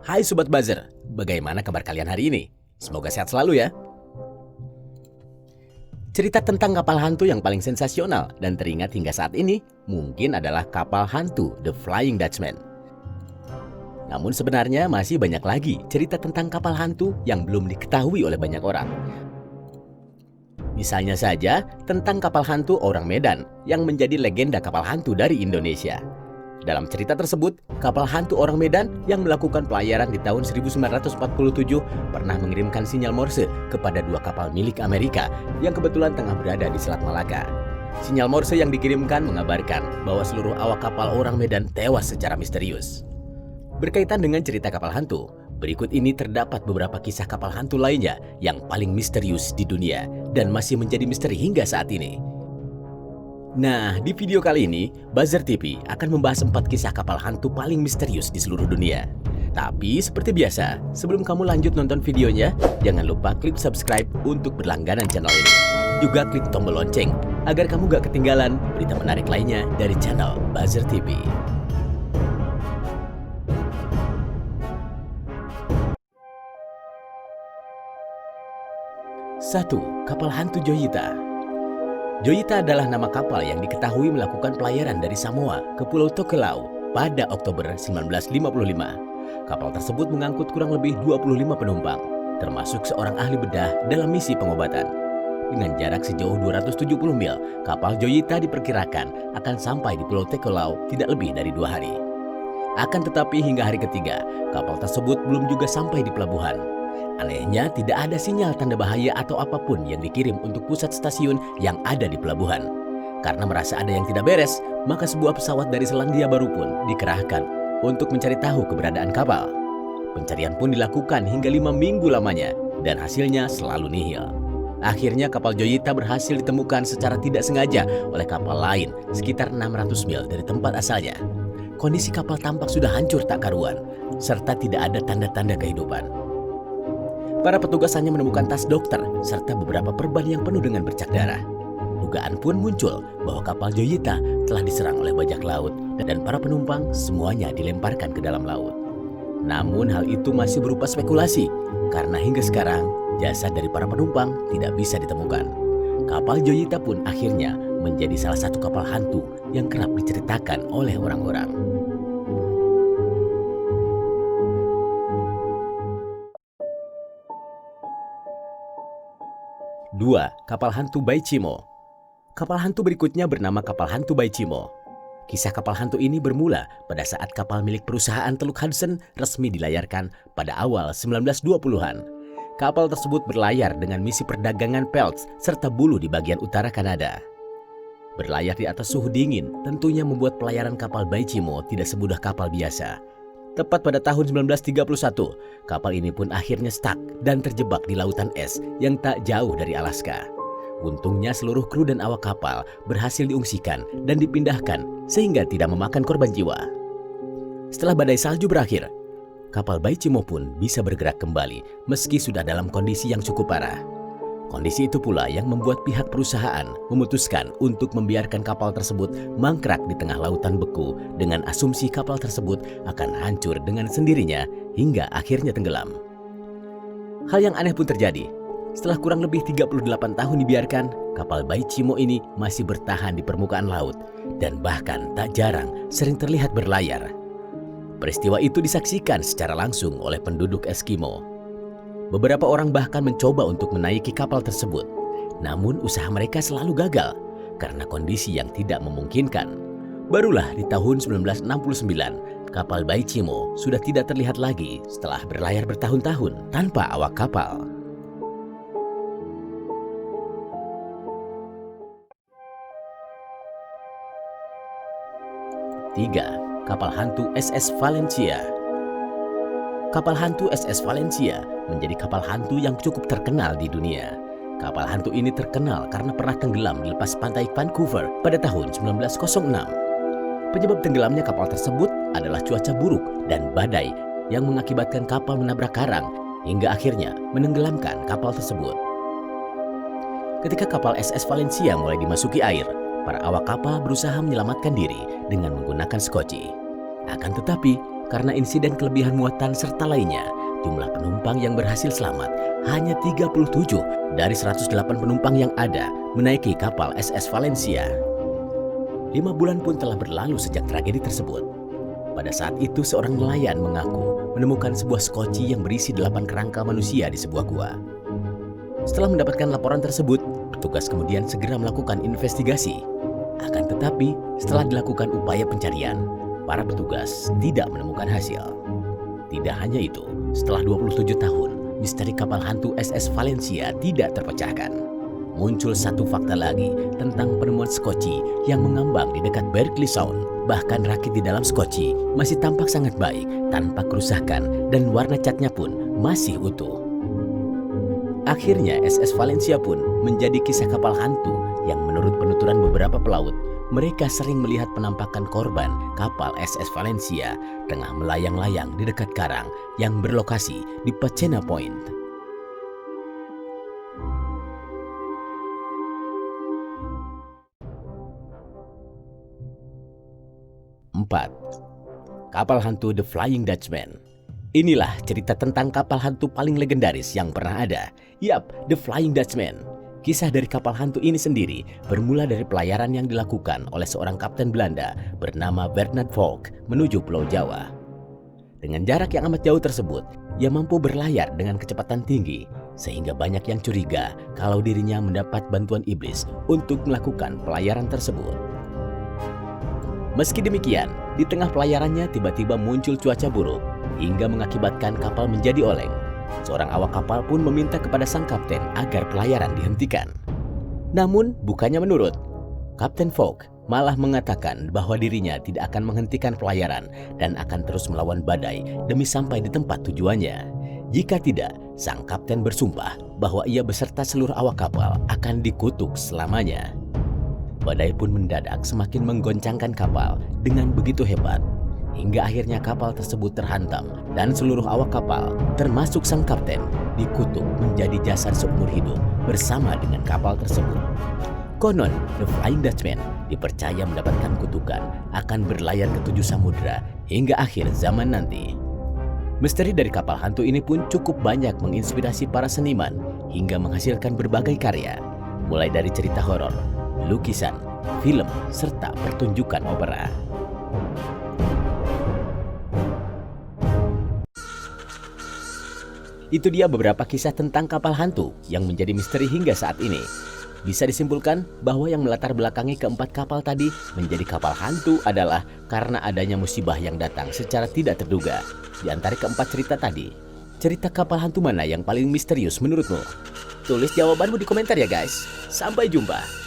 Hai Sobat Buzzer, bagaimana kabar kalian hari ini? Semoga sehat selalu ya. Cerita tentang kapal hantu yang paling sensasional dan teringat hingga saat ini mungkin adalah kapal hantu The Flying Dutchman. Namun sebenarnya masih banyak lagi cerita tentang kapal hantu yang belum diketahui oleh banyak orang. Misalnya saja tentang kapal hantu Orang Medan yang menjadi legenda kapal hantu dari Indonesia. Dalam cerita tersebut, kapal hantu Orang Medan yang melakukan pelayaran di tahun 1947 pernah mengirimkan sinyal Morse kepada dua kapal milik Amerika yang kebetulan tengah berada di Selat Malaka. Sinyal Morse yang dikirimkan mengabarkan bahwa seluruh awak kapal Orang Medan tewas secara misterius. Berkaitan dengan cerita kapal hantu, berikut ini terdapat beberapa kisah kapal hantu lainnya yang paling misterius di dunia dan masih menjadi misteri hingga saat ini. Nah, di video kali ini, Buzzer TV akan membahas 4 kisah kapal hantu paling misterius di seluruh dunia. Tapi seperti biasa, sebelum kamu lanjut nonton videonya, jangan lupa klik subscribe untuk berlangganan channel ini. Juga klik tombol lonceng agar kamu gak ketinggalan berita menarik lainnya dari channel Buzzer TV. 1. Kapal hantu Joyita. Joyita adalah nama kapal yang diketahui melakukan pelayaran dari Samoa ke Pulau Tokelau pada Oktober 1955. Kapal tersebut mengangkut kurang lebih 25 penumpang, termasuk seorang ahli bedah dalam misi pengobatan. Dengan jarak sejauh 270 mil, kapal Joyita diperkirakan akan sampai di Pulau Tokelau tidak lebih dari 2 hari. Akan tetapi hingga hari ketiga, kapal tersebut belum juga sampai di pelabuhan. Anehnya, tidak ada sinyal tanda bahaya atau apapun yang dikirim untuk pusat stasiun yang ada di pelabuhan. Karena merasa ada yang tidak beres, maka sebuah pesawat dari Selandia Baru pun dikerahkan untuk mencari tahu keberadaan kapal. Pencarian pun dilakukan hingga 5 minggu lamanya, dan hasilnya selalu nihil. Akhirnya kapal Joyita berhasil ditemukan secara tidak sengaja oleh kapal lain sekitar 600 mil dari tempat asalnya. Kondisi kapal tampak sudah hancur tak karuan, serta tidak ada tanda-tanda kehidupan. Para petugas hanya menemukan tas dokter serta beberapa perban yang penuh dengan bercak darah. Dugaan pun muncul bahwa kapal Joyita telah diserang oleh bajak laut dan para penumpang semuanya dilemparkan ke dalam laut. Namun hal itu masih berupa spekulasi karena hingga sekarang jasad dari para penumpang tidak bisa ditemukan. Kapal Joyita pun akhirnya menjadi salah satu kapal hantu yang kerap diceritakan oleh orang-orang. 2. Kapal hantu Baichimo. Kapal hantu berikutnya bernama kapal hantu Baichimo. Kisah kapal hantu ini bermula pada saat kapal milik perusahaan Teluk Hudson resmi dilayarkan pada awal 1920-an. Kapal tersebut berlayar dengan misi perdagangan pelts serta bulu di bagian utara Kanada. Berlayar di atas suhu dingin tentunya membuat pelayaran kapal Baichimo tidak semudah kapal biasa. Tepat pada tahun 1931, kapal ini pun akhirnya stuck dan terjebak di lautan es yang tak jauh dari Alaska. Untungnya seluruh kru dan awak kapal berhasil diungsikan dan dipindahkan sehingga tidak memakan korban jiwa. Setelah badai salju berakhir, kapal Baichimo pun bisa bergerak kembali meski sudah dalam kondisi yang cukup parah. Kondisi itu pula yang membuat pihak perusahaan memutuskan untuk membiarkan kapal tersebut mangkrak di tengah lautan beku dengan asumsi kapal tersebut akan hancur dengan sendirinya hingga akhirnya tenggelam. Hal yang aneh pun terjadi. Setelah kurang lebih 38 tahun dibiarkan, kapal Baichimo ini masih bertahan di permukaan laut dan bahkan tak jarang sering terlihat berlayar. Peristiwa itu disaksikan secara langsung oleh penduduk Eskimo. Beberapa orang bahkan mencoba untuk menaiki kapal tersebut. Namun usaha mereka selalu gagal karena kondisi yang tidak memungkinkan. Barulah di tahun 1969, kapal Baichimo sudah tidak terlihat lagi setelah berlayar bertahun-tahun tanpa awak kapal. 3. Kapal hantu SS Valencia. Kapal hantu SS Valencia menjadi kapal hantu yang cukup terkenal di dunia. Kapal hantu ini terkenal karena pernah tenggelam di lepas pantai Vancouver pada tahun 1906. Penyebab tenggelamnya kapal tersebut adalah cuaca buruk dan badai yang mengakibatkan kapal menabrak karang hingga akhirnya menenggelamkan kapal tersebut. Ketika kapal SS Valencia mulai dimasuki air, para awak kapal berusaha menyelamatkan diri dengan menggunakan skoci. Akan tetapi, Karena insiden kelebihan muatan serta lainnya, jumlah penumpang yang berhasil selamat hanya 37 dari 108 penumpang yang ada menaiki kapal SS Valencia. 5 bulan pun telah berlalu sejak tragedi tersebut. Pada saat itu seorang nelayan mengaku menemukan sebuah skoci yang berisi 8 kerangka manusia di sebuah gua. Setelah mendapatkan laporan tersebut, petugas kemudian segera melakukan investigasi. Akan tetapi, setelah dilakukan upaya pencarian, para petugas tidak menemukan hasil. Tidak hanya itu, setelah 27 tahun, misteri kapal hantu SS Valencia tidak terpecahkan. Muncul satu fakta lagi tentang penemuan skoci yang mengambang di dekat Berkeley Sound. Bahkan rakit di dalam skoci masih tampak sangat baik, tanpa kerusakan, dan warna catnya pun masih utuh. Akhirnya SS Valencia pun menjadi kisah kapal hantu yang menurut penuturan beberapa pelaut, mereka sering melihat penampakan korban kapal SS Valencia tengah melayang-layang di dekat karang yang berlokasi di Pacena Point. 4. Kapal hantu The Flying Dutchman. Inilah cerita tentang kapal hantu paling legendaris yang pernah ada. Yap, The Flying Dutchman. Kisah dari kapal hantu ini sendiri bermula dari pelayaran yang dilakukan oleh seorang kapten Belanda bernama Bernard Volk menuju Pulau Jawa. Dengan jarak yang amat jauh tersebut, ia mampu berlayar dengan kecepatan tinggi, sehingga banyak yang curiga kalau dirinya mendapat bantuan iblis untuk melakukan pelayaran tersebut. Meski demikian, di tengah pelayarannya tiba-tiba muncul cuaca buruk hingga mengakibatkan kapal menjadi oleng. Seorang awak kapal pun meminta kepada sang kapten agar pelayaran dihentikan. Namun, bukannya menurut. Kapten Fogg malah mengatakan bahwa dirinya tidak akan menghentikan pelayaran dan akan terus melawan badai demi sampai di tempat tujuannya. Jika tidak, sang kapten bersumpah bahwa ia beserta seluruh awak kapal akan dikutuk selamanya. Badai pun mendadak semakin menggoncangkan kapal dengan begitu hebat, hingga akhirnya kapal tersebut terhantam dan seluruh awak kapal, termasuk sang kapten, dikutuk menjadi jasad seumur hidup bersama dengan kapal tersebut. Konon, The Flying Dutchman dipercaya mendapatkan kutukan akan berlayar ke 7 samudera hingga akhir zaman nanti. Misteri dari kapal hantu ini pun cukup banyak menginspirasi para seniman hingga menghasilkan berbagai karya, mulai dari cerita horor, lukisan, film, serta pertunjukan opera. Itu dia beberapa kisah tentang kapal hantu yang menjadi misteri hingga saat ini. Bisa disimpulkan bahwa yang melatar belakangi keempat kapal tadi menjadi kapal hantu adalah karena adanya musibah yang datang secara tidak terduga. Di antara keempat cerita tadi, cerita kapal hantu mana yang paling misterius menurutmu? Tulis jawabanmu di komentar ya guys. Sampai jumpa.